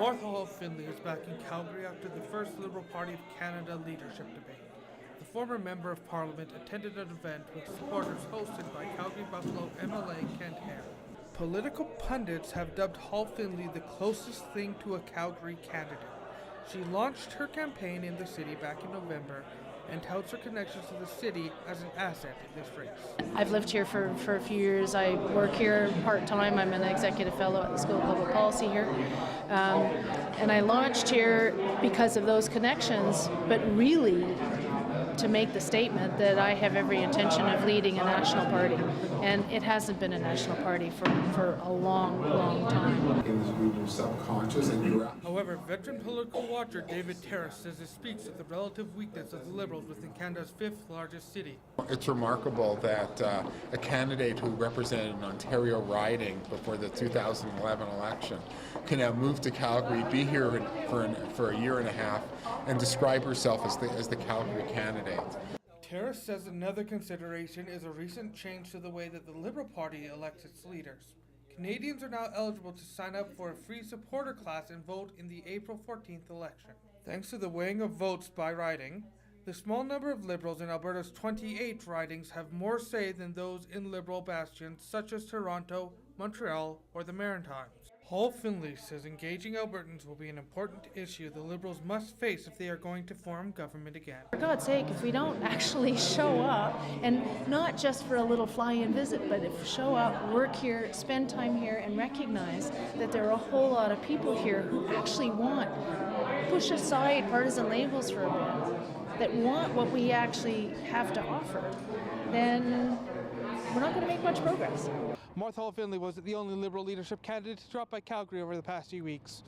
Martha Hall Findlay is back in Calgary after the first Liberal Party of Canada leadership debate. The former Member of Parliament attended an event with supporters hosted by Calgary-Buffalo MLA Kent Hare. Political pundits have dubbed Hall Findlay the closest thing to a Calgary candidate. She launched her campaign in the city back in November and touts her connections to the city as an asset in this race. I've lived here for a few years. I work here part-time. I'm an executive fellow at the School of Public Policy here. And I launched here because of those connections, but really to make the statement that I have every intention of leading a national party. And it hasn't been a national party for a long, long time. It was in your subconscious and you're... However, veteran political watcher David Terrace says it speaks of the relative weakness of the Liberals within Canada's fifth largest city. It's remarkable that a candidate who represented an Ontario riding before the 2011 election can now move to Calgary, be here for a year and a half, and describe herself as the Calgary candidate. Terrace says another consideration is a recent change to the way that the Liberal Party elects its leaders. Canadians are now eligible to sign up for a free supporter class and vote in the April 14th election. Thanks to the weighing of votes by riding, the small number of Liberals in Alberta's 28 ridings have more say than those in Liberal bastions such as Toronto, Montreal, or the Maritimes. Hall Findlay says engaging Albertans will be an important issue the Liberals must face if they are going to form government again. For God's sake, if we don't actually show up, and not just for a little fly-in visit, but if show up, work here, spend time here, and recognize that there are a whole lot of people here who actually push aside partisan labels for a bit, that want what we actually have to offer, then we're not going to make much progress. Martha Hall Findlay was the only Liberal leadership candidate to drop by Calgary over the past few weeks.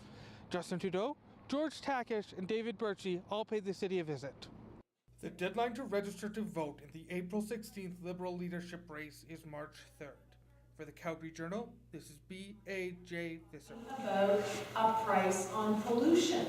Justin Trudeau, George Takish, and David Birchie all paid the city a visit. The deadline to register to vote in the April 16th Liberal leadership race is March 3rd. For the Calgary Journal, this is B.A.J. Visser. About a price on pollution.